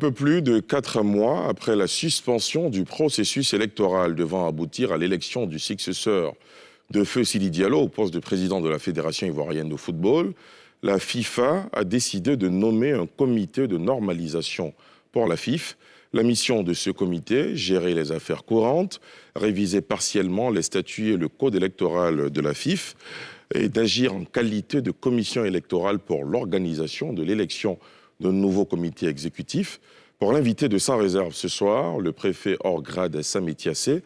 peu plus de 4 mois après la suspension du processus électoral devant aboutir à l'élection du successeur de Feu Sidi Diallo au poste de président de la Fédération ivoirienne de football, la FIFA a décidé de nommer un comité de normalisation pour la FIF. La mission de ce comité, gérer les affaires courantes, réviser partiellement les statuts et le code électoral de la FIF et d'agir en qualité de commission électorale pour l'organisation de l'élection d'un nouveau comité exécutif. Pour l'inviter de sans réserve ce soir, le préfet hors grade Sam Tiassé,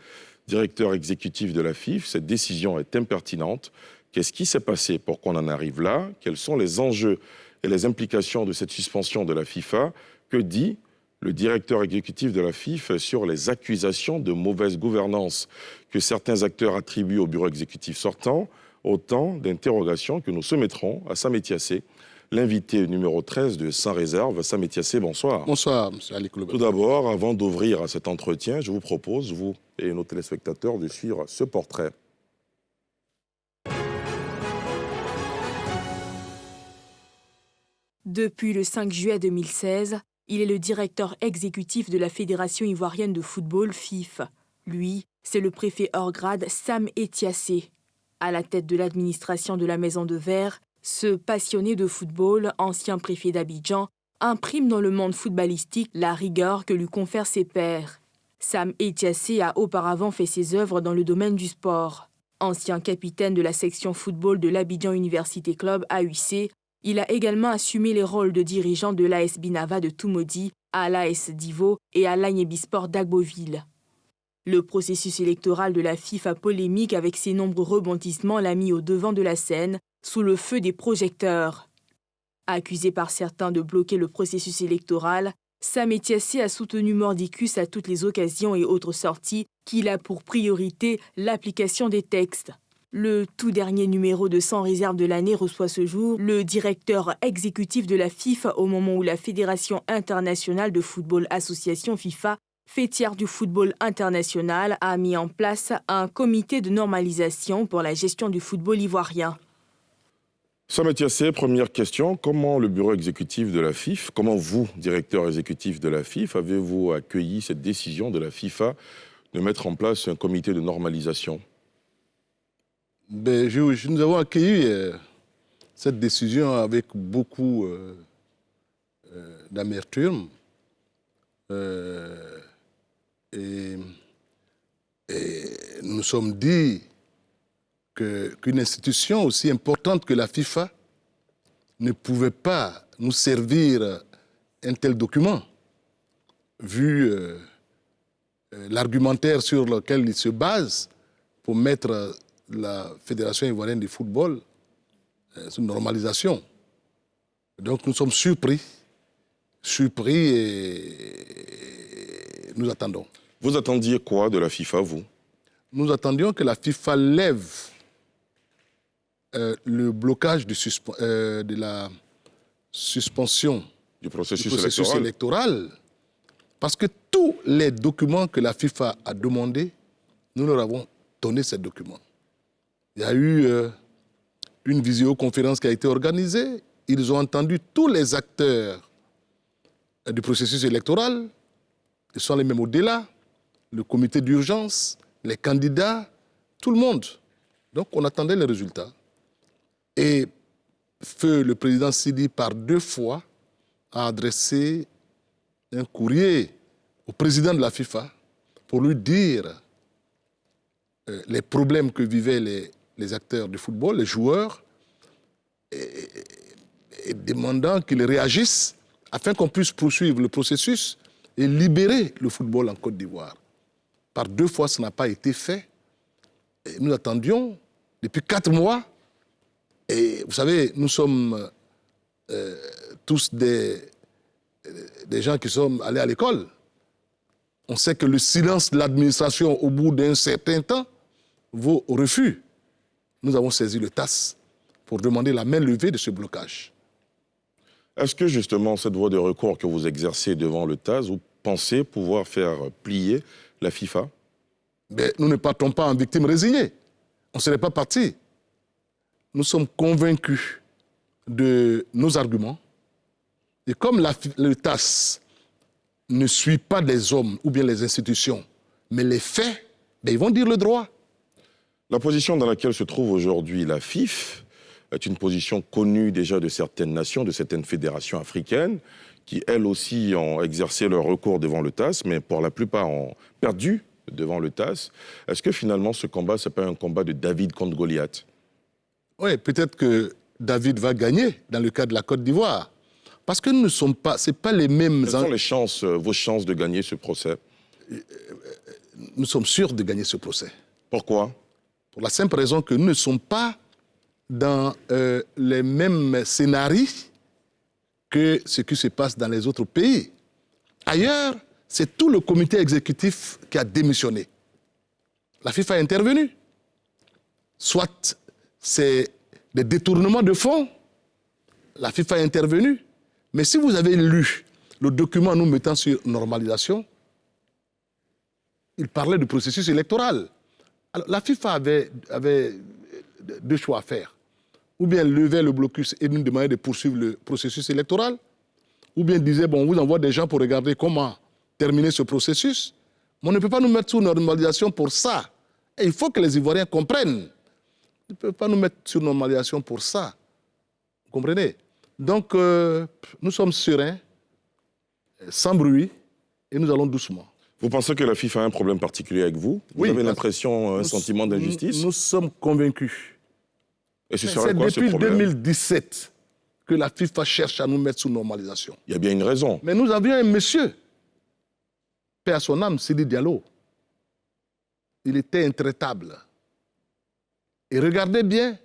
directeur exécutif de la FIF, cette décision est impertinente. Qu'est-ce qui s'est passé pour qu'on en arrive là? Quels sont les enjeux et les implications de cette suspension de la FIFA? Que dit le directeur exécutif de la FIF sur les accusations de mauvaise gouvernance que certains acteurs attribuent au bureau exécutif sortant? Autant d'interrogations que nous soumettrons à Sam Tiassé, l'invité numéro 13 de Sans Réserve. Sam Tiassé, bonsoir. Bonsoir, M. Ali Koulibaly. Tout d'abord, avant d'ouvrir à cet entretien, je vous propose, vous et nos téléspectateurs, de suivre ce portrait. Depuis le 5 juillet 2016, il est le directeur exécutif de la Fédération ivoirienne de football, FIF. Lui, c'est le préfet hors grade Sam Tiassé. À la tête de l'administration de la Maison de Verre, ce passionné de football, ancien préfet d'Abidjan, imprime dans le monde footballistique la rigueur que lui confèrent ses pairs. Sam Tiassé a auparavant fait ses œuvres dans le domaine du sport. Ancien capitaine de la section football de l'Abidjan Université Club AUC, il a également assumé les rôles de dirigeant de l'AS Binava de Toumodi, à l'AS Divo et à l'Agnebi Sport d'Agboville. Le processus électoral de la FIFA polémique avec ses nombreux rebondissements l'a mis au devant de la scène, sous le feu des projecteurs. Accusé par certains de bloquer le processus électoral, Sam Tiassé a soutenu mordicus à toutes les occasions et autres sorties qu'il a pour priorité l'application des textes. Le tout dernier numéro de Sans Réserve de l'année reçoit ce jour le directeur exécutif de la FIFA au moment où la Fédération internationale de football association FIFA, fêtière du football international, a mis en place un comité de normalisation pour la gestion du football ivoirien. Sam Tiassé, première question. Comment le bureau exécutif de la FIF, comment vous, directeur exécutif de la FIF, avez-vous accueilli cette décision de la FIFA de mettre en place un comité de normalisation? Nous avons accueilli cette décision avec beaucoup d'amertume. Et nous sommes dit qu'une institution aussi importante que la FIFA ne pouvait pas nous servir un tel document, vu l'argumentaire sur lequel il se base pour mettre la Fédération ivoirienne de football sous normalisation. Donc nous sommes surpris et nous attendons. Vous attendiez quoi de la FIFA, vous? Nous attendions que la FIFA lève le blocage de la suspension du processus électoral, parce que tous les documents que la FIFA a demandés, nous leur avons donné ces documents. Il y a eu une visioconférence qui a été organisée. Ils ont entendu tous les acteurs du processus électoral. Ils sont les mêmes au-delà, le comité d'urgence, les candidats, tout le monde. Donc on attendait les résultats. Et Feu, le président Sidi, par 2 fois, a adressé un courrier au président de la FIFA pour lui dire les problèmes que vivaient les acteurs du football, les joueurs, et demandant qu'ils réagissent afin qu'on puisse poursuivre le processus et libérer le football en Côte d'Ivoire. Par 2 fois, ça n'a pas été fait. Et nous attendions depuis 4 mois. Et vous savez, nous sommes tous des gens qui sommes allés à l'école. On sait que le silence de l'administration au bout d'un certain temps vaut au refus. Nous avons saisi le TAS pour demander la main levée de ce blocage. Est-ce que justement cette voie de recours que vous exercez devant le TAS, vous pensez pouvoir faire plier la FIFA? Mais nous ne partons pas en victime résignée. On ne serait pas parti. Nous sommes convaincus de nos arguments. Et comme le TAS ne suit pas les hommes ou bien les institutions, mais les faits, ben, ils vont dire le droit. La position dans laquelle se trouve aujourd'hui la FIF est une position connue déjà de certaines nations, de certaines fédérations africaines, qui elles aussi ont exercé leur recours devant le TAS, mais pour la plupart ont perdu devant le TAS. Est-ce que finalement ce combat, ce n'est pas un combat de David contre Goliath? Oui, peut-être que David va gagner dans le cas de la Côte d'Ivoire. Parce que nous ne sommes pas, c'est pas les mêmes... Quelles sont les chances, vos chances de gagner ce procès? Nous sommes sûrs de gagner ce procès. Pourquoi? Pour la simple raison que nous ne sommes pas dans les mêmes scénarios que ce qui se passe dans les autres pays. Ailleurs, c'est tout le comité exécutif qui a démissionné. La FIFA est intervenue. Soit c'est des détournements de fonds, la FIFA est intervenue. Mais si vous avez lu le document nous mettant sur normalisation, il parlait du processus électoral. Alors, la FIFA avait deux choix à faire. Ou bien lever le blocus et nous demander de poursuivre le processus électoral, ou bien disait, bon, on vous envoie des gens pour regarder comment terminer ce processus. Mais on ne peut pas nous mettre sous normalisation pour ça. Et il faut que les Ivoiriens comprennent. On ne peut pas nous mettre sur normalisation pour ça. Vous comprenez? Donc, nous sommes sereins, sans bruit, et nous allons doucement. Vous pensez que la FIFA a un problème particulier avec vous? Vous avez l'impression, un sentiment d'injustice? Nous sommes convaincus. Et ce serait quoi ce problème? C'est depuis 2017 que la FIFA cherche à nous mettre sous normalisation. Il y a bien une raison. Mais nous avions un monsieur, paix à son âme, Sidi Diallo. Il était intraitable. Et regardez bien,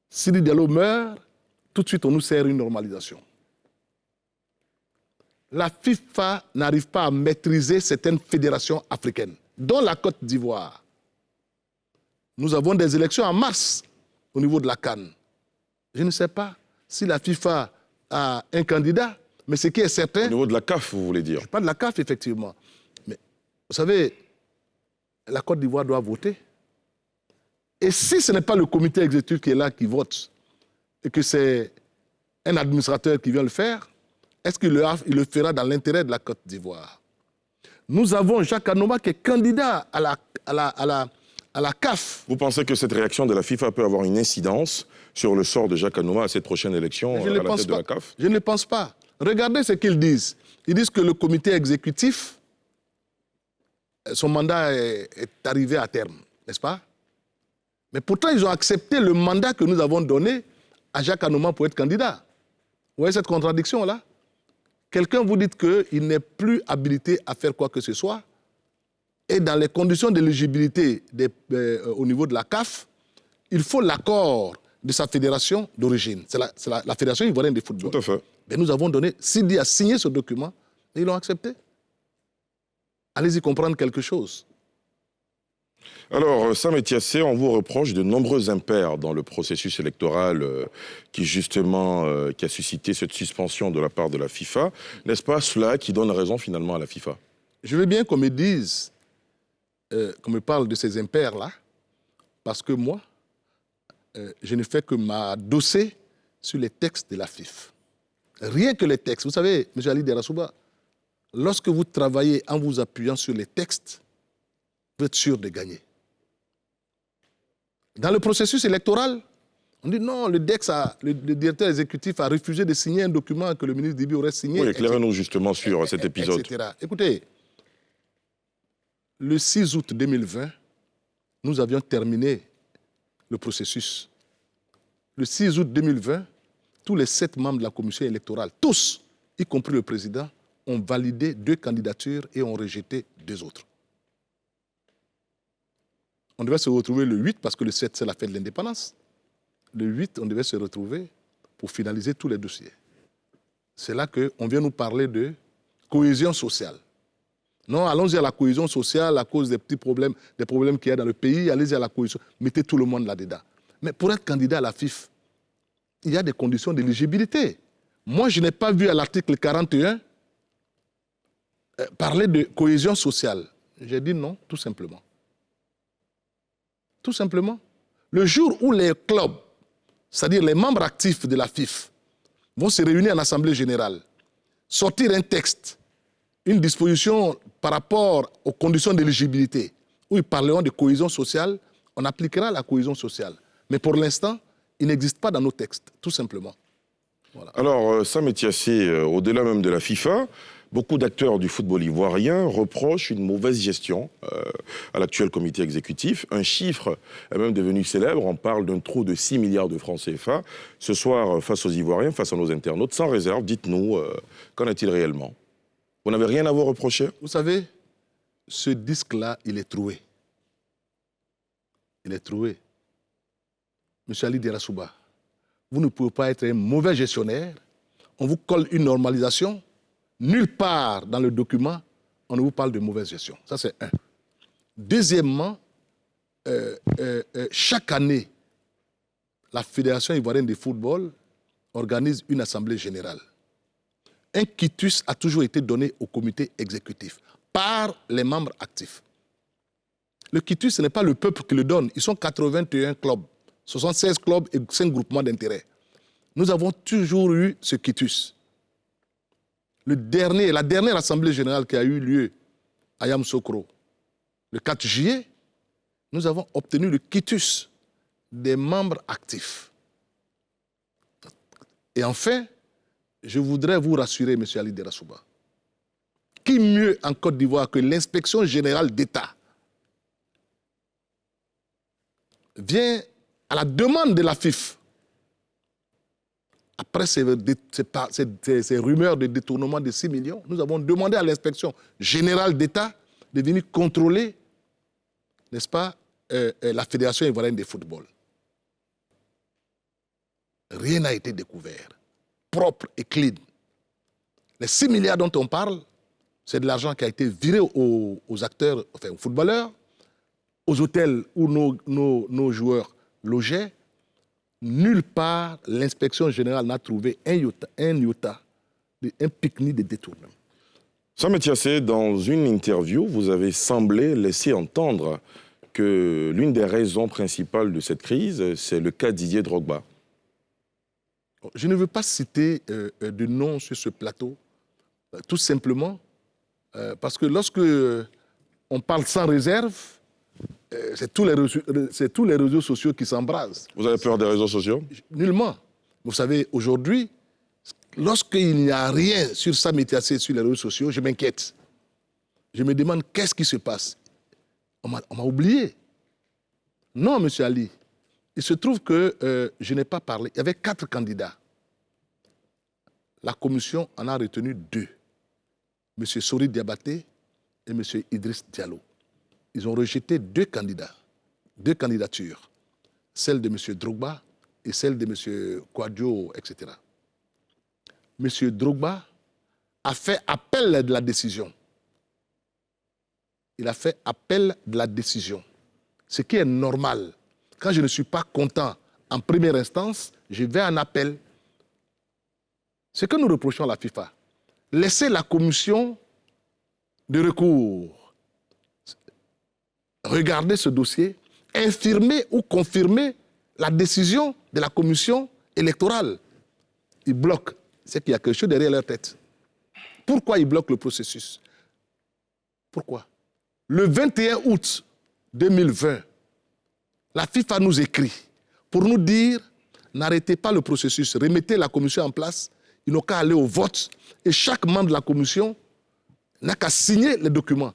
Sidi Diallo meurt, tout de suite on nous sert une normalisation. La FIFA n'arrive pas à maîtriser certaines fédérations africaines, dont la Côte d'Ivoire. Nous avons des élections en mars au niveau de la CAN. Je ne sais pas si la FIFA a un candidat, mais ce qui est certain... Au niveau de la CAF, vous voulez dire? Pas de la CAF, effectivement. Mais vous savez, la Côte d'Ivoire doit voter. Et si ce n'est pas le comité exécutif qui est là, qui vote, et que c'est un administrateur qui vient le faire, est-ce qu'il le fera dans l'intérêt de la Côte d'Ivoire? Nous avons Jacques Anoma qui est candidat à la CAF. Vous pensez que cette réaction de la FIFA peut avoir une incidence sur le sort de Jacques Anoma à cette prochaine élection à la tête de la CAF? Je ne le pense pas. Regardez ce qu'ils disent. Ils disent que le comité exécutif, son mandat est arrivé à terme, n'est-ce pas? Mais pourtant, ils ont accepté le mandat que nous avons donné à Jacques Anoma pour être candidat. Vous voyez cette contradiction-là? Quelqu'un vous dit qu'il n'est plus habilité à faire quoi que ce soit, et dans les conditions d'éligibilité au niveau de la CAF, il faut l'accord de sa fédération d'origine. C'est la Fédération ivoirienne de football. Tout à fait. Mais nous avons donné, Sidi a signé ce document, et ils l'ont accepté. Allez-y comprendre quelque chose. Alors, Sam Etiassé, on vous reproche de nombreux impairs dans le processus électoral qui a suscité cette suspension de la part de la FIFA. N'est-ce pas cela qui donne raison finalement à la FIFA? Je veux bien qu'on me dise, qu'on me parle de ces impairs-là, parce que moi, je ne fais que m'adosser sur les textes de la FIF. Rien que les textes. Vous savez, M. Ali Derasouba, lorsque vous travaillez en vous appuyant sur les textes, vous êtes sûr de gagner. Dans le processus électoral, on dit non, le directeur exécutif a refusé de signer un document que le ministre Dibi aurait signé. Oui, éclairez-nous justement sur cet épisode. Etc. Écoutez, le 6 août 2020, nous avions terminé le processus. Le 6 août 2020, tous les 7 membres de la commission électorale, tous, y compris le président, ont validé 2 candidatures et ont rejeté 2 autres. On devait se retrouver le 8 parce que le 7, c'est la fête de l'indépendance. Le 8, on devait se retrouver pour finaliser tous les dossiers. C'est là qu'on vient nous parler de cohésion sociale. Non, allons-y à la cohésion sociale à cause des petits problèmes, des problèmes qu'il y a dans le pays. Allez-y à la cohésion. Mettez tout le monde là-dedans. Mais pour être candidat à la FIF, il y a des conditions d'éligibilité. Moi, je n'ai pas vu à l'article 41 parler de cohésion sociale. J'ai dit non, tout simplement. Tout simplement. Le jour où les clubs, c'est-à-dire les membres actifs de la FIF, vont se réunir en assemblée générale, sortir un texte une disposition par rapport aux conditions d'éligibilité, où ils parleront de cohésion sociale, on appliquera la cohésion sociale. Mais pour l'instant, il n'existe pas dans nos textes, tout simplement. Voilà. Alors, Sam Etiassé, au-delà même de la FIFA, beaucoup d'acteurs du football ivoirien reprochent une mauvaise gestion à l'actuel comité exécutif. Un chiffre est même devenu célèbre, on parle d'un trou de 6 milliards de francs CFA. Ce soir, face aux Ivoiriens, face à nos internautes, sans réserve, dites-nous, qu'en est-il réellement? Vous n'avez rien à vous reprocher? Vous savez, ce disque-là, il est troué. Il est troué. Monsieur Ali Derasouba, vous ne pouvez pas être un mauvais gestionnaire. On vous colle une normalisation. Nulle part dans le document, on ne vous parle de mauvaise gestion. Ça, c'est un. Deuxièmement, chaque année, la Fédération ivoirienne de football organise une assemblée générale. Un quitus a toujours été donné au comité exécutif par les membres actifs. Le quitus, ce n'est pas le peuple qui le donne. Ils sont 81 clubs, 76 clubs et 5 groupements d'intérêt. Nous avons toujours eu ce quitus. La dernière assemblée générale qui a eu lieu à Yamoussoukro, le 4 juillet, nous avons obtenu le quitus des membres actifs. Et enfin, je voudrais vous rassurer, M. Ali Derasouba, qui mieux en Côte d'Ivoire que l'inspection générale d'État vient à la demande de la FIF, après ces rumeurs de détournement de 6 millions, nous avons demandé à l'inspection générale d'État de venir contrôler, n'est-ce pas, la Fédération ivoirienne de football. Rien n'a été découvert, propre et clean. Les 6 milliards dont on parle, c'est de l'argent qui a été viré aux acteurs, enfin aux footballeurs, aux hôtels où nos joueurs logeaient. Nulle part, l'inspection générale n'a trouvé un iota, un pique-nique de détournement. Sam Etiassé, dans une interview, vous avez semblé laisser entendre que l'une des raisons principales de cette crise, c'est le cas Didier Drogba. Je ne veux pas citer de nom sur ce plateau, tout simplement parce que lorsque on parle sans réserve, c'est tous les réseaux sociaux qui s'embrasent. Vous avez peur des réseaux sociaux? Nullement. Vous savez, aujourd'hui, lorsqu'il n'y a rien sur Sam Etiassé sur les réseaux sociaux, je m'inquiète. Je me demande qu'est-ce qui se passe. On m'a oublié. Non, monsieur Ali. Il se trouve que je n'ai pas parlé. Il y avait 4 candidats. La commission en a retenu 2. M. Sori Diabaté et M. Idriss Diallo. Ils ont rejeté 2 candidats, 2 candidatures, celle de M. Drogba et celle de M. Kouadio, etc. M. Drogba a fait appel de la décision. Il a fait appel de la décision. Ce qui est normal. Quand je ne suis pas content en première instance, je vais en appel. Ce que nous reprochons à la FIFA, laisser la commission de recours regarder ce dossier, infirmer ou confirmer la décision de la commission électorale. Ils bloquent. C'est qu'il y a quelque chose derrière leur tête. Pourquoi ils bloquent le processus? Pourquoi? Le 21 août 2020, la FIFA nous écrit pour nous dire n'arrêtez pas le processus, remettez la commission en place, ils n'ont qu'à aller au vote et chaque membre de la commission n'a qu'à signer les documents.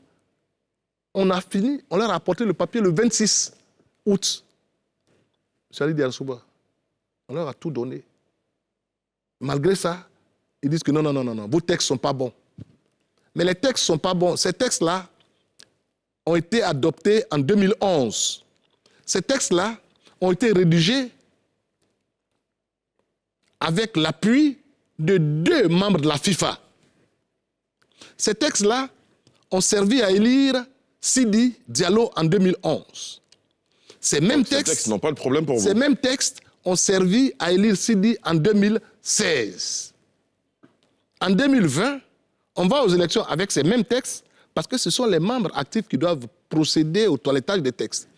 On a fini, on leur a apporté le papier le 26 août. Salut Diarsouba. On leur a tout donné. Malgré ça, ils disent que non, vos textes ne sont pas bons. Mais les textes ne sont pas bons. Ces textes-là ont été adoptés en 2011. Ces textes-là ont été rédigés avec l'appui de 2 membres de la FIFA. Ces textes-là ont servi à élire Sidi Diallo en 2011. Ces mêmes textes n'ont pas de problème pour vous. Ces mêmes textes ont servi à élire Sidi en 2016. En 2020, on va aux élections avec ces mêmes textes parce que ce sont les membres actifs qui doivent procéder au toilettage des textes.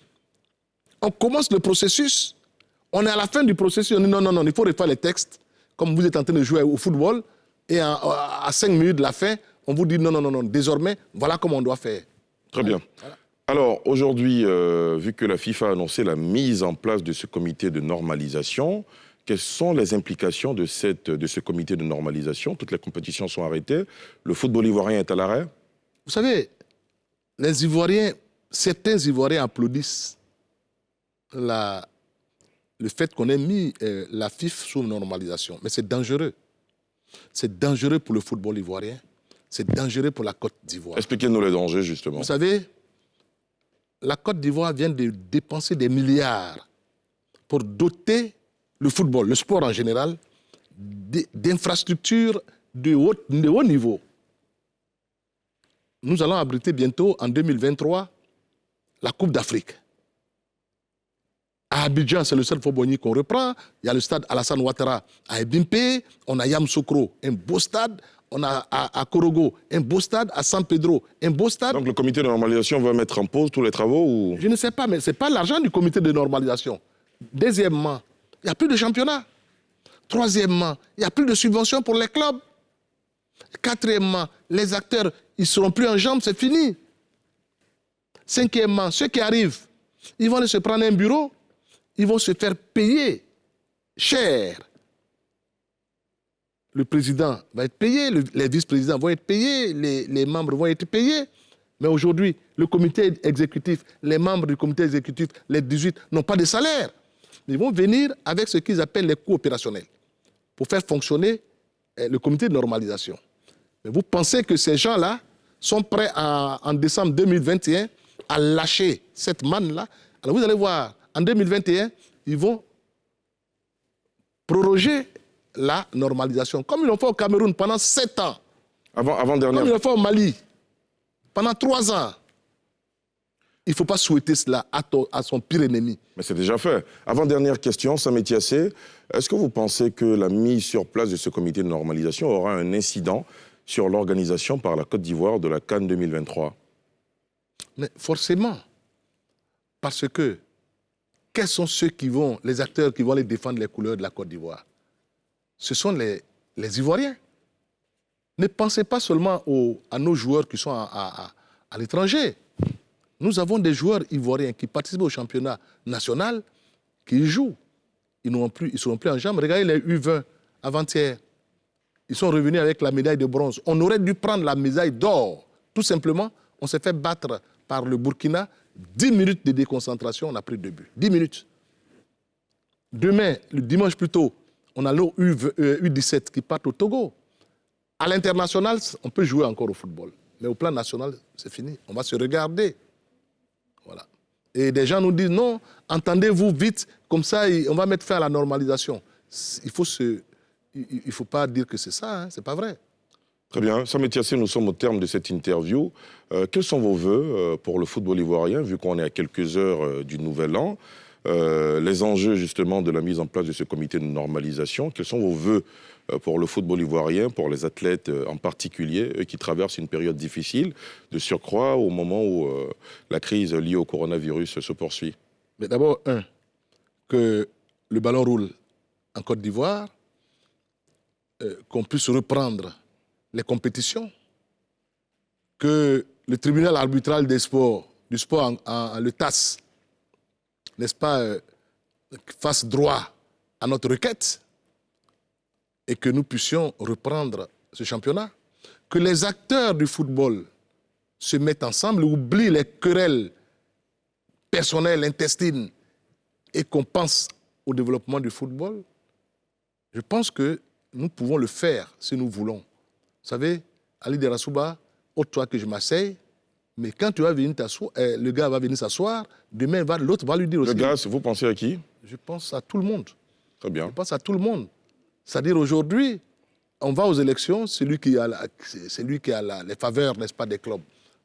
On commence le processus, on est à la fin du processus, on dit non, il faut refaire les textes, comme vous êtes en train de jouer au football, et à 5 minutes de la fin, on vous dit non, désormais, voilà comment on doit faire. Très bien. Voilà. Alors, aujourd'hui, vu que la FIFA a annoncé la mise en place de ce comité de normalisation, quelles sont les implications de ce comité de normalisation? Toutes les compétitions sont arrêtées. Le football ivoirien est à l'arrêt? Vous savez, les Ivoiriens, certains Ivoiriens applaudissent le fait qu'on ait mis la FIFA sous normalisation. Mais c'est dangereux. C'est dangereux pour le football ivoirien. C'est dangereux pour la Côte d'Ivoire. Expliquez-nous les dangers, justement. Vous savez, la Côte d'Ivoire vient de dépenser des milliards pour doter le football, le sport en général, d'infrastructures de haut niveau. Nous allons abriter bientôt, en 2023, la Coupe d'Afrique. À Abidjan, c'est le stade Foboni qu'on reprend. Il y a le stade Alassane Ouattara à Ebimpe. On a Yamoussoukro, un beau stade. On a à Korogo, un beau stade. À San Pedro, un beau stade. Donc le comité de normalisation va mettre en pause tous les travaux ou... Je ne sais pas, mais ce n'est pas l'argent du comité de normalisation. Deuxièmement, il n'y a plus de championnat. Troisièmement, il n'y a plus de subventions pour les clubs. Quatrièmement, les acteurs, ils ne seront plus en jambes, c'est fini. Cinquièmement, ceux qui arrivent, ils vont aller se prendre un bureau, ils vont se faire payer cher. Le président va être payé, les vice-présidents vont être payés, les membres vont être payés. Mais aujourd'hui, le comité exécutif, les membres du comité exécutif, les 18, n'ont pas de salaire. Ils vont venir avec ce qu'ils appellent les coûts opérationnels pour faire fonctionner le comité de normalisation. Mais vous pensez que ces gens-là sont prêts en décembre 2021 à lâcher cette manne-là? Alors vous allez voir, en 2021, ils vont proroger la normalisation, comme ils l'ont fait au Cameroun pendant 7 ans. Avant-dernière. Comme ils l'ont fait au Mali pendant 3 ans. Il ne faut pas souhaiter cela à son pire ennemi. Mais c'est déjà fait. Avant-dernière question, Sam Etiassé, est-ce que vous pensez que la mise sur place de ce comité de normalisation aura un incident sur l'organisation par la Côte d'Ivoire de la CAN 2023? Mais forcément. Parce que, quels sont les acteurs qui vont aller défendre les couleurs de la Côte d'Ivoire? Ce sont les Ivoiriens. Ne pensez pas seulement à nos joueurs qui sont à l'étranger. Nous avons des joueurs ivoiriens qui participent au championnat national, qui jouent. Ils ne seront plus en jambes. Regardez les U20 avant-hier. Ils sont revenus avec la médaille de bronze. On aurait dû prendre la médaille d'or. Tout simplement, on s'est fait battre par le Burkina. 10 minutes de déconcentration, on a pris 2 buts. 10 minutes. Demain, le dimanche plus tôt, on a nos U17 qui partent au Togo. À l'international, on peut jouer encore au football. Mais au plan national, c'est fini. On va se regarder. Voilà. Et des gens nous disent, non, entendez-vous vite, comme ça, on va mettre fin à la normalisation. Il ne faut pas dire que c'est ça, hein, c'est pas vrai. Très bien. Sam Etiassé, nous sommes au terme de cette interview. Quels sont vos vœux pour le football ivoirien, vu qu'on est à quelques heures du Nouvel An? Les enjeux, justement, de la mise en place de ce comité de normalisation. Quels sont vos vœux pour le football ivoirien, pour les athlètes en particulier, eux qui traversent une période difficile, de surcroît au moment où la crise liée au coronavirus se poursuit? Mais d'abord, que le ballon roule en Côte d'Ivoire, qu'on puisse reprendre les compétitions, que le tribunal arbitral du sport, le TAS, n'est-ce pas, fasse droit à notre requête et que nous puissions reprendre ce championnat. Que les acteurs du football se mettent ensemble, oublient les querelles personnelles, intestines, et qu'on pense au développement du football. Je pense que nous pouvons le faire si nous voulons. Vous savez, Ali Derasouba, ôte-toi que je m'asseye, mais quand tu vas venir t'asseoir, le gars va venir s'asseoir, demain l'autre va lui dire aussi. Le gars, vous pensez à qui? Je pense à tout le monde. Très bien. Je pense à tout le monde. C'est-à-dire aujourd'hui, on va aux élections, celui qui a les faveurs, n'est-ce pas, des clubs,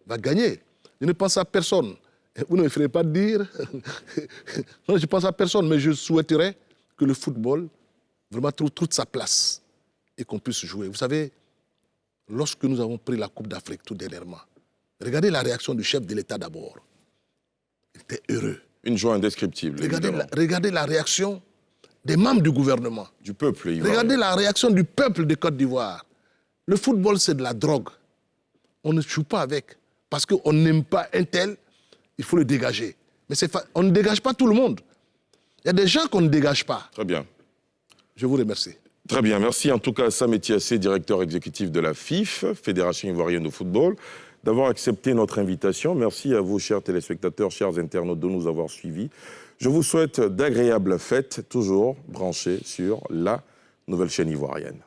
va gagner. Je ne pense à personne. Vous ne me ferez pas dire. Non, je ne pense à personne, mais je souhaiterais que le football vraiment trouve toute sa place et qu'on puisse jouer. Vous savez, lorsque nous avons pris la Coupe d'Afrique tout dernièrement, regardez la réaction du chef de l'État d'abord. Il était heureux. Une joie indescriptible. Regardez la réaction des membres du gouvernement. Du peuple ivoirien. Regardez la réaction du peuple de Côte d'Ivoire. Le football, c'est de la drogue. on ne joue pas avec. Parce qu'on n'aime pas un tel, il faut le dégager. Mais on ne dégage pas tout le monde. Il y a des gens qu'on ne dégage pas. Très bien. Je vous remercie. Très bien, merci en tout cas à Sam Etiassé, directeur exécutif de la FIF, Fédération ivoirienne de football, d'avoir accepté notre invitation. Merci à vous, chers téléspectateurs, chers internautes, de nous avoir suivis. Je vous souhaite d'agréables fêtes, toujours branchées sur la nouvelle chaîne ivoirienne.